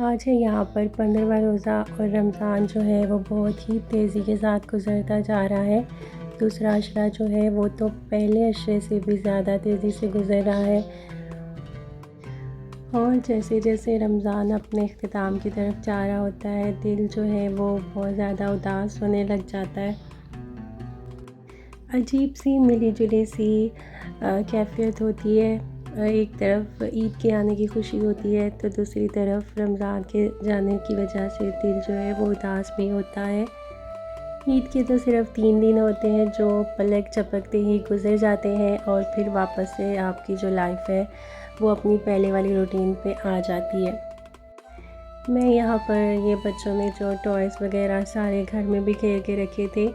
आज है यहाँ पर 15वां रोज़ा और रमज़ान जो है वो बहुत ही तेज़ी के साथ गुज़रता जा रहा है। दूसरा अशरा जो है वो तो पहले अशरे से भी ज़्यादा तेज़ी से गुज़र रहा है और जैसे जैसे रमज़ान अपने इख्तिताम की तरफ जा रहा होता है, दिल जो है वो बहुत ज़्यादा उदास होने लग जाता है। अजीब सी मिली-जुली सी कैफ़ियत होती है। एक तरफ ईद के आने की खुशी होती है तो दूसरी तरफ रमज़ान के जाने की वजह से दिल जो है वो उदास भी होता है। ईद के तो सिर्फ़ 3 दिन होते हैं जो पलक झपकते ही गुज़र जाते हैं और फिर वापस से आपकी जो लाइफ़ है वो अपनी पहले वाली रूटीन पे आ जाती है। मैं यहाँ पर ये बच्चों ने जो टॉयज़ वग़ैरह सारे घर में बिखेर के रखे थे,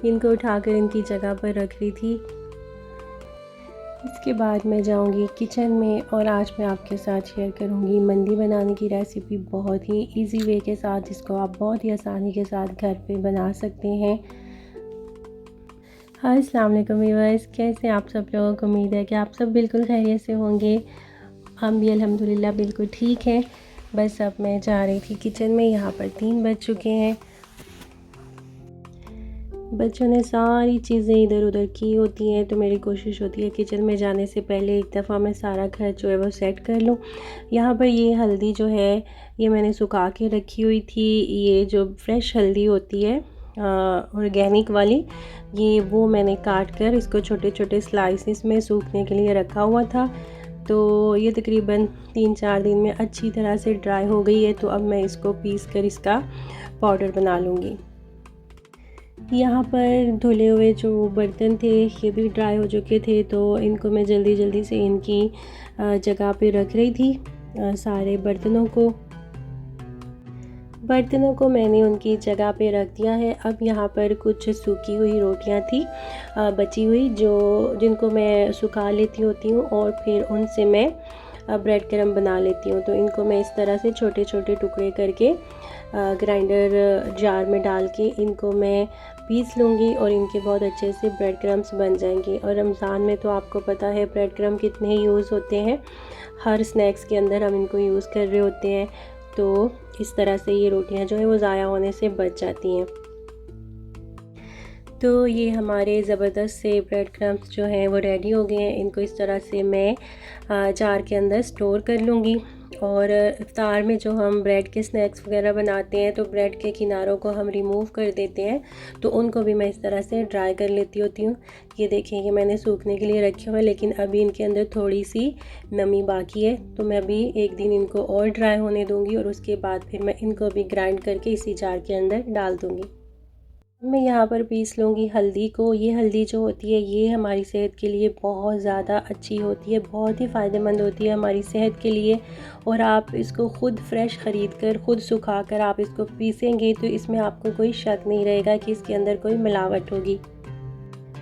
इनको उठाकर इनकी जगह पर रख रही थी। इसके बाद मैं जाऊँगी किचन में और आज मैं आपके साथ शेयर करूँगी मंदी बनाने की रेसिपी, बहुत ही इजी वे के साथ, जिसको आप बहुत ही आसानी के साथ घर पे बना सकते हैं। हाँ, अस्सलाम वालेकुम व्यूअर्स, कैसे आप सब लोगों को? उम्मीद है कि आप सब बिल्कुल खैरियत से होंगे। हम भी अल्हम्दुलिल्लाह बिल्कुल ठीक हैं। बस अब मैं जा रही थी किचन में। यहाँ पर 3 बज चुके हैं। बच्चों ने सारी चीज़ें इधर उधर की होती हैं तो मेरी कोशिश होती है किचन में जाने से पहले एक दफ़ा मैं सारा घर जो है वो सेट कर लूँ। यहाँ पर ये हल्दी जो है ये मैंने सुखा के रखी हुई थी। ये जो फ्रेश हल्दी होती है ऑर्गेनिक वाली, ये वो मैंने काट कर इसको छोटे छोटे स्लाइसिस में सूखने के लिए रखा हुआ था। तो ये तकरीबन 3-4 दिन में अच्छी तरह से ड्राई हो गई है। तो अब मैं इसको पीस कर इसका पाउडर बना लूँगी। यहाँ पर धुले हुए जो बर्तन थे ये भी ड्राई हो चुके थे तो इनको मैं जल्दी जल्दी से इनकी जगह पे रख रही थी। सारे बर्तनों को मैंने उनकी जगह पे रख दिया है। अब यहाँ पर कुछ सूखी हुई रोटियाँ थी बची हुई, जिनको मैं सुखा लेती होती हूँ और फिर उनसे मैं ब्रेड क्रम्ब बना लेती हूँ। तो इनको मैं इस तरह से छोटे छोटे टुकड़े करके ग्राइंडर जार में डाल के इनको मैं पीस लूँगी और इनके बहुत अच्छे से ब्रेड क्रम्ब्स बन जाएंगे। और रमज़ान में तो आपको पता है ब्रेड क्रम्ब कितने यूज़ होते हैं, हर स्नैक्स के अंदर हम इनको यूज़ कर रहे होते हैं। तो इस तरह से ये रोटियां जो है वो ज़ाया होने से बच जाती हैं। तो ये हमारे ज़बरदस्त से ब्रेड क्रम्ब्स जो हैं वो रेडी हो गए हैं। इनको इस तरह से मैं जार के अंदर स्टोर कर लूँगी। और इफ्तार में जो हम ब्रेड के स्नैक्स वगैरह बनाते हैं तो ब्रेड के किनारों को हम रिमूव कर देते हैं, तो उनको भी मैं इस तरह से ड्राई कर लेती होती हूँ। ये देखिए ये मैंने सूखने के लिए रखे हुए हैं, लेकिन अभी इनके अंदर थोड़ी सी नमी बाकी है। तो मैं अभी एक दिन इनको और ड्राई होने दूँगी और उसके बाद फिर मैं इनको भी ग्राइंड करके इसी जार के अंदर डाल दूँगी। मैं यहाँ पर पीस लूँगी हल्दी को। ये हल्दी जो होती है ये हमारी सेहत के लिए बहुत ज़्यादा अच्छी होती है, बहुत ही फ़ायदेमंद होती है हमारी सेहत के लिए। और आप इसको ख़ुद फ्रेश ख़रीद कर ख़ुद सुखा कर आप इसको पीसेंगे तो इसमें आपको कोई शक नहीं रहेगा कि इसके अंदर कोई मिलावट होगी।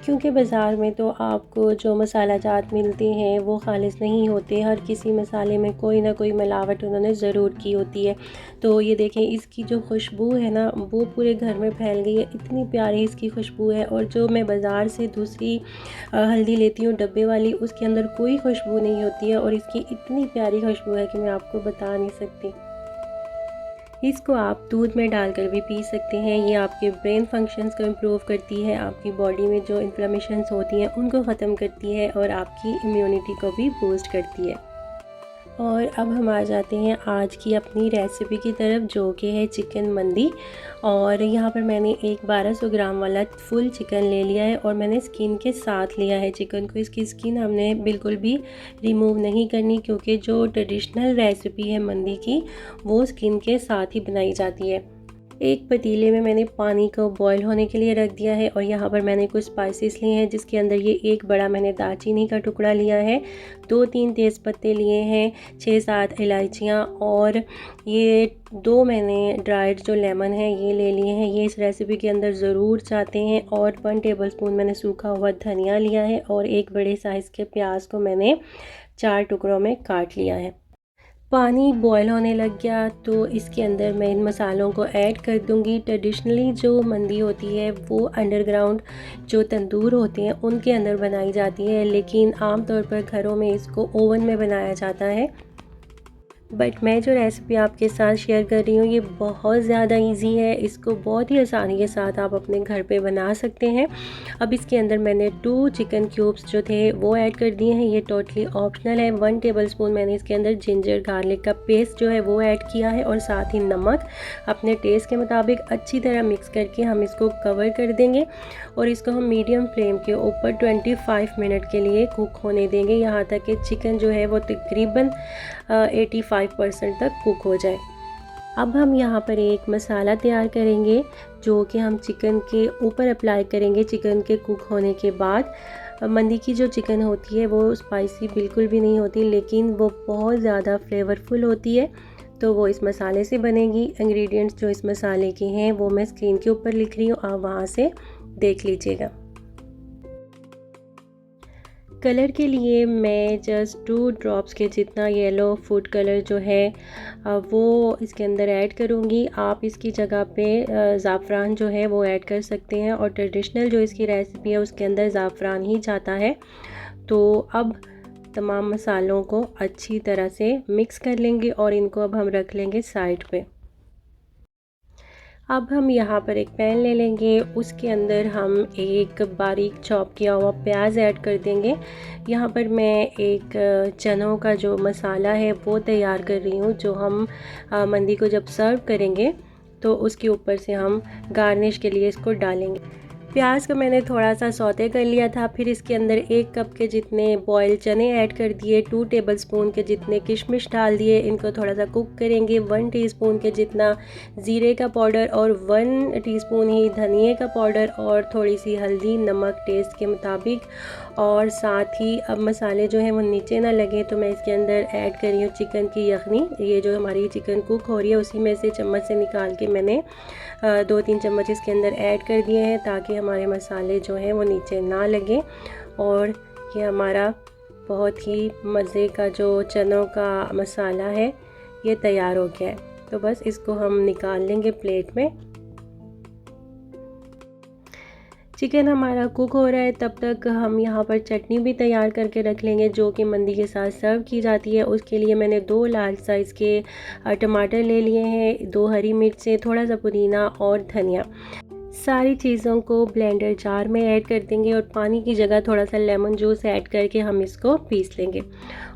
क्योंकि बाज़ार में तो आपको जो मसाला जात मिलते हैं वो खालिस नहीं होते, हर किसी मसाले में कोई ना कोई मिलावट उन्होंने ज़रूर की होती है। तो ये देखें इसकी जो खुशबू है ना वो पूरे घर में फैल गई है, इतनी प्यारी इसकी खुशबू है। और जो मैं बाज़ार से दूसरी हल्दी लेती हूँ डब्बे वाली, उसके अंदर कोई खुशबू नहीं होती है और इसकी इतनी प्यारी खुशबू है कि मैं आपको बता नहीं सकती। इसको आप दूध में डालकर भी पी सकते हैं। ये आपके ब्रेन फंक्शंस को इम्प्रूव करती है, आपकी बॉडी में जो इन्फ्लेमेशंस होती हैं उनको ख़त्म करती है और आपकी इम्यूनिटी को भी बूस्ट करती है। और अब हम आ जाते हैं आज की अपनी रेसिपी की तरफ, जो कि है चिकन मंदी। और यहाँ पर मैंने एक 1200 ग्राम वाला फुल चिकन ले लिया है और मैंने स्किन के साथ लिया है चिकन को। इसकी स्किन हमने बिल्कुल भी रिमूव नहीं करनी, क्योंकि जो ट्रेडिशनल रेसिपी है मंदी की वो स्किन के साथ ही बनाई जाती है। एक पतीले में मैंने पानी को बॉईल होने के लिए रख दिया है और यहाँ पर मैंने कुछ स्पाइसेस लिए हैं, जिसके अंदर ये एक बड़ा मैंने दालचीनी का टुकड़ा लिया है, 2-3 तेज़ पत्ते लिए हैं, 6-7 इलायचियाँ और ये 2 मैंने ड्राइड जो लेमन है ये ले लिए हैं। ये इस रेसिपी के अंदर ज़रूर चाहते हैं। और 1 टेबलस्पून मैंने सूखा हुआ धनिया लिया है और एक बड़े साइज़ के प्याज को मैंने 4 टुकड़ों में काट लिया है। पानी बॉयल होने लग गया तो इसके अंदर मैं इन मसालों को ऐड कर दूंगी। ट्रेडिशनली जो मंदी होती है वो अंडरग्राउंड जो तंदूर होते हैं उनके अंदर बनाई जाती है, लेकिन आम तौर पर घरों में इसको ओवन में बनाया जाता है। बट मैं जो रेसिपी आपके साथ शेयर कर रही हूँ ये बहुत ज़्यादा इजी है। इसको बहुत ही आसानी के साथ आप अपने घर पे बना सकते हैं। अब इसके अंदर मैंने 2 चिकन क्यूब्स जो थे वो ऐड कर दिए हैं। ये टोटली ऑप्शनल है। 1 टेबलस्पून मैंने इसके अंदर जिंजर गार्लिक का पेस्ट जो है वो ऐड किया है और साथ ही नमक अपने टेस्ट के मुताबिक अच्छी तरह मिक्स करके हम इसको कवर कर देंगे और इसको हम मीडियम फ्लेम के ऊपर 25 मिनट के लिए कुक होने देंगे, यहाँ तक कि चिकन जो है वो तकरीबन 85% तक कुक हो जाए। अब हम यहाँ पर एक मसाला तैयार करेंगे जो कि हम चिकन के ऊपर अप्लाई करेंगे। चिकन के कुक होने के बाद मंदी की जो चिकन होती है वो स्पाइसी बिल्कुल भी नहीं होती, लेकिन वो बहुत ज़्यादा फ्लेवरफुल होती है, तो वो इस मसाले से बनेगी। इंग्रेडिएंट्स जो इस मसाले के हैं वो मैं स्क्रीन के ऊपर लिख रही हूँ, आप वहाँ से देख लीजिएगा। कलर के लिए मैं जस्ट 2 ड्रॉप्स के जितना येलो फूड कलर जो है वो इसके अंदर ऐड करूँगी। आप इसकी जगह पे ज़ाफ़रान जो है वो ऐड कर सकते हैं और ट्रेडिशनल जो इसकी रेसिपी है उसके अंदर ज़ाफ़रान ही जाता है। तो अब तमाम मसालों को अच्छी तरह से मिक्स कर लेंगे और इनको अब हम रख लेंगे साइड पे। अब हम यहाँ पर एक पैन ले लेंगे, उसके अंदर हम एक बारीक चॉप किया हुआ प्याज ऐड कर देंगे। यहाँ पर मैं एक चनों का जो मसाला है वो तैयार कर रही हूँ, जो हम मंदी को जब सर्व करेंगे तो उसके ऊपर से हम गार्निश के लिए इसको डालेंगे। प्याज को मैंने थोड़ा सा सौते कर लिया था, फिर इसके अंदर 1 कप के जितने बॉयल चने ऐड कर दिए, 2 टेबलस्पून के जितने किशमिश डाल दिए, इनको थोड़ा सा कुक करेंगे। 1 टीस्पून के जितना ज़ीरे का पाउडर और 1 टीस्पून ही धनिए का पाउडर और थोड़ी सी हल्दी, नमक टेस्ट के मुताबिक। और साथ ही अब मसाले जो हैं वो नीचे ना लगे तो मैं इसके अंदर ऐड कर रही हूँ चिकन की यखनी। ये जो हमारी चिकन कुक हो रही है उसी में से चम्मच से निकाल के मैंने 2-3 चम्मच इसके अंदर ऐड कर दिए हैं ताकि हमारे मसाले जो हैं वो नीचे ना लगे। और ये हमारा बहुत ही मज़े का जो चनों का मसाला है ये तैयार हो गया है। तो बस इसको हम निकाल लेंगे प्लेट में। चिकन हमारा कुक हो रहा है, तब तक हम यहाँ पर चटनी भी तैयार करके रख लेंगे जो कि मंदी के साथ सर्व की जाती है। उसके लिए मैंने 2 लार्ज साइज़ के टमाटर ले लिए हैं, 2 हरी मिर्चें, थोड़ा सा पुदीना और धनिया। सारी चीज़ों को ब्लेंडर जार में ऐड कर देंगे और पानी की जगह थोड़ा सा लेमन जूस ऐड करके हम इसको पीस लेंगे।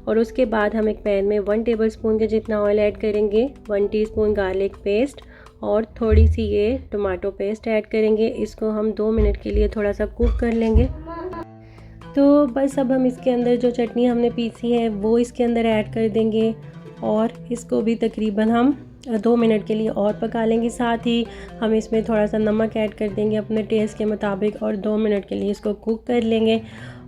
और उसके बाद हम एक पैन में 1 टेबलस्पून के जितना ऑयल ऐड करेंगे, 1 टीस्पून गार्लिक पेस्ट और थोड़ी सी ये टमाटो पेस्ट ऐड करेंगे। इसको हम 2 मिनट के लिए थोड़ा सा कुक कर लेंगे। तो बस अब हम इसके अंदर जो चटनी हमने पीसी है वो इसके अंदर ऐड कर देंगे और इसको भी तकरीबन हम 2 मिनट के लिए और पका लेंगे। साथ ही हम इसमें थोड़ा सा नमक ऐड कर देंगे अपने टेस्ट के मुताबिक और 2 मिनट के लिए इसको कुक कर लेंगे।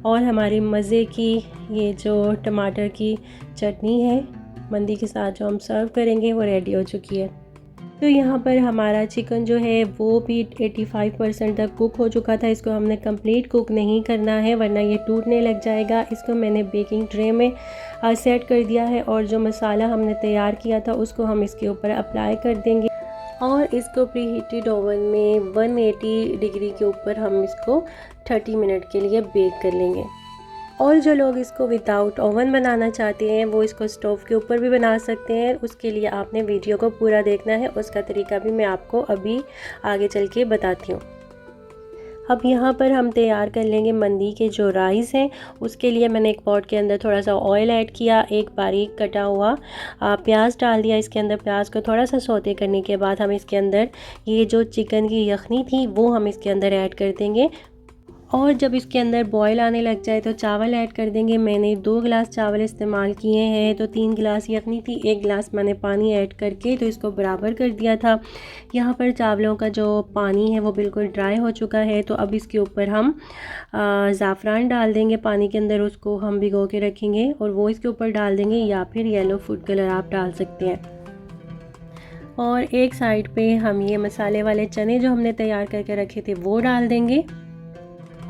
और हमारी मज़े की ये जो टमाटर की चटनी है मंदी के साथ जो हम सर्व करेंगे वो रेडी हो चुकी है। तो यहाँ पर हमारा चिकन जो है वो भी 85% तक कुक हो चुका था। इसको हमने कंप्लीट कुक नहीं करना है वरना ये टूटने लग जाएगा। इसको मैंने बेकिंग ट्रे में सेट कर दिया है और जो मसाला हमने तैयार किया था उसको हम इसके ऊपर अप्लाई कर देंगे और इसको प्री हीटेड ओवन में 180 डिग्री के ऊपर हम इसको 30 मिनट के लिए बेक कर लेंगे। और जो लोग इसको विदाउट ओवन बनाना चाहते हैं वो इसको स्टोव के ऊपर भी बना सकते हैं। उसके लिए आपने वीडियो को पूरा देखना है, उसका तरीका भी मैं आपको अभी आगे चल के बताती हूँ। अब यहाँ पर हम तैयार कर लेंगे मंदी के जो राइस हैं। उसके लिए मैंने एक पॉट के अंदर थोड़ा सा ऑयल ऐड किया, एक बारीक कटा हुआ प्याज डाल दिया इसके अंदर। प्याज को थोड़ा सा सौते करने के बाद हम इसके अंदर ये जो चिकन की यखनी थी वो हम इसके अंदर ऐड कर देंगे और जब इसके अंदर बॉयल आने लग जाए तो चावल ऐड कर देंगे। मैंने 2 गिलास चावल इस्तेमाल किए हैं, तो 3 गिलास यखनी थी, 1 गिलास मैंने पानी ऐड करके तो इसको बराबर कर दिया था। यहाँ पर चावलों का जो पानी है वो बिल्कुल ड्राई हो चुका है। तो अब इसके ऊपर हम ज़ाफ़रान डाल देंगे पानी के अंदर, उसको हम भिगो के रखेंगे और वो इसके ऊपर डाल देंगे, या फिर येलो फूड कलर आप डाल सकते हैं। और एक साइड पे हम ये मसाले वाले चने जो हमने तैयार करके रखे थे वो डाल देंगे।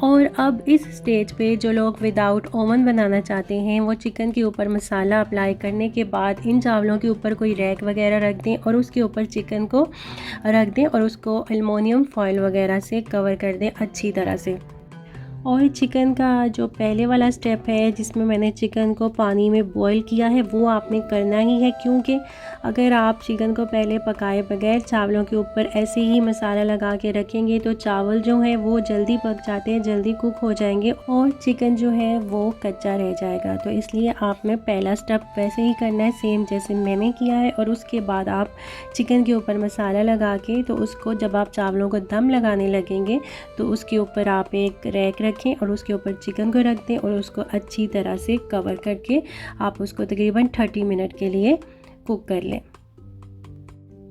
और अब इस स्टेज पे जो लोग विदाउट ओवन बनाना चाहते हैं वो चिकन के ऊपर मसाला अप्लाई करने के बाद इन चावलों के ऊपर कोई रैक वगैरह रख दें और उसके ऊपर चिकन को रख दें और उसको एल्युमिनियम फॉइल वगैरह से कवर कर दें अच्छी तरह से। और चिकन का जो पहले वाला स्टेप है जिसमें मैंने चिकन को पानी में बॉईल किया है वो आपने करना ही है, क्योंकि अगर आप चिकन को पहले पकाए बगैर चावलों के ऊपर ऐसे ही मसाला लगा के रखेंगे तो चावल जो है वो जल्दी पक जाते हैं, जल्दी कुक हो जाएंगे और चिकन जो है वो कच्चा रह जाएगा। तो इसलिए आपने पहला स्टेप वैसे ही करना है सेम जैसे मैंने किया है, और उसके बाद आप चिकन के ऊपर मसाला लगा के तो उसको जब आप चावलों को दम लगाने लगेंगे तो उसके ऊपर आप एक रैक रखें और उसके ऊपर चिकन को रख दें और उसको अच्छी तरह से कवर करके आप उसको तकरीबन 30 मिनट के लिए कुक कर लें।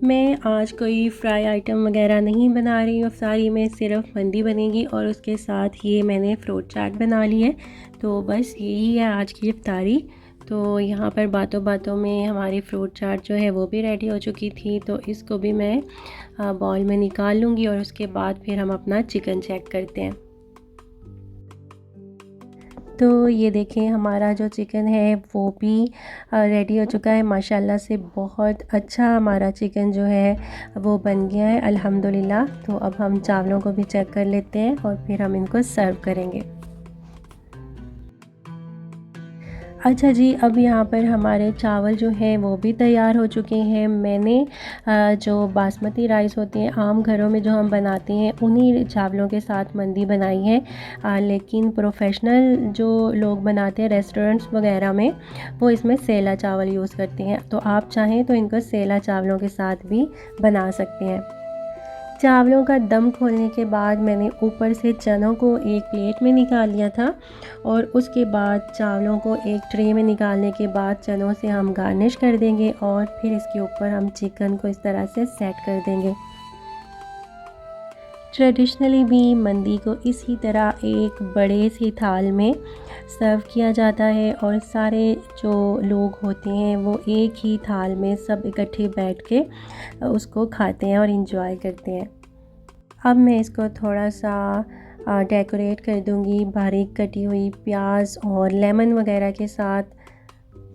मैं आज कोई फ्राई आइटम वगैरह नहीं बना रही हूँ, इफ्तारी में सिर्फ मंदी बनेगी और उसके साथ ये मैंने फ्रूट चाट बना ली है। तो बस यही है आज की इफ्तारी। तो यहाँ पर बातों बातों में हमारी फ्रूट चाट जो है वो भी रेडी हो चुकी थी, तो इसको भी मैं बाउल में निकाल लूँगी और उसके बाद फिर हम अपना चिकन चेक करते हैं। तो ये देखें हमारा जो चिकन है वो भी रेडी हो चुका है। माशाल्लाह से बहुत अच्छा हमारा चिकन जो है वो बन गया है अल्हम्दुलिल्लाह। तो अब हम चावलों को भी चेक कर लेते हैं और फिर हम इनको सर्व करेंगे। अच्छा जी, अब यहाँ पर हमारे चावल जो हैं वो भी तैयार हो चुके हैं। मैंने जो बासमती राइस होते हैं आम घरों में जो हम बनाते हैं उन्हीं चावलों के साथ मंदी बनाई है, लेकिन प्रोफेशनल जो लोग बनाते हैं रेस्टोरेंट्स वगैरह में वो इसमें सेला चावल यूज़ करते हैं। तो आप चाहें तो इनको सेला चावलों के साथ भी बना सकते हैं। चावलों का दम खोलने के बाद मैंने ऊपर से चनों को एक प्लेट में निकाल लिया था और उसके बाद चावलों को एक ट्रे में निकालने के बाद चनों से हम गार्निश कर देंगे और फिर इसके ऊपर हम चिकन को इस तरह से सेट कर देंगे। ट्रेडिशनली भी मंदी को इसी तरह एक बड़े सी थाल में सर्व किया जाता है और सारे जो लोग होते हैं वो एक ही थाल में सब इकट्ठे बैठ के उसको खाते हैं और इंजॉय करते हैं। अब मैं इसको थोड़ा सा डेकोरेट कर दूंगी बारीक कटी हुई प्याज और लेमन वगैरह के साथ।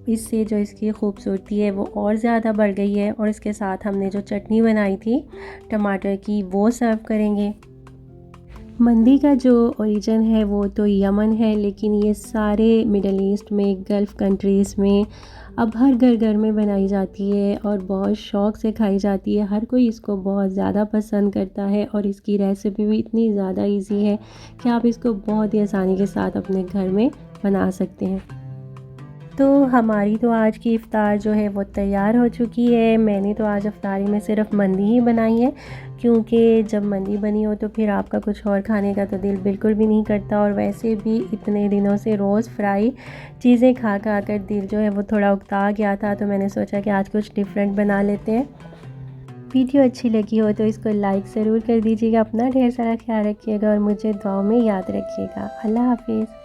इससे जो इसकी खूबसूरती है वो और ज़्यादा बढ़ गई है। और इसके साथ हमने जो चटनी बनाई थी टमाटर की वो सर्व करेंगे। मंदी का जो ओरिजिन है वो तो यमन है, लेकिन ये सारे मिडल ईस्ट में गल्फ़ कंट्रीज़ में अब हर घर घर में बनाई जाती है और बहुत शौक़ से खाई जाती है। हर कोई इसको बहुत ज़्यादा पसंद करता है और इसकी रेसिपी भी इतनी ज़्यादा इजी है कि आप इसको बहुत ही आसानी के साथ अपने घर में बना सकते हैं। तो हमारी तो आज की इफ़्तार जो है वो तैयार हो चुकी है। मैंने तो आज इफ़्तारी में सिर्फ मंदी ही बनाई है, क्योंकि जब मंदी बनी हो तो फिर आपका कुछ और खाने का तो दिल बिल्कुल भी नहीं करता। और वैसे भी इतने दिनों से रोज़ फ्राई चीज़ें खा खा कर दिल जो है वो थोड़ा उकता गया था, तो मैंने सोचा कि आज कुछ डिफरेंट बना लेते हैं। वीडियो अच्छी लगी हो तो इसको लाइक ज़रूर कर दीजिएगा। अपना ढेर सारा ख्याल रखिएगा और मुझे दुआओं में याद रखिएगा। अल्लाह हाफिज़।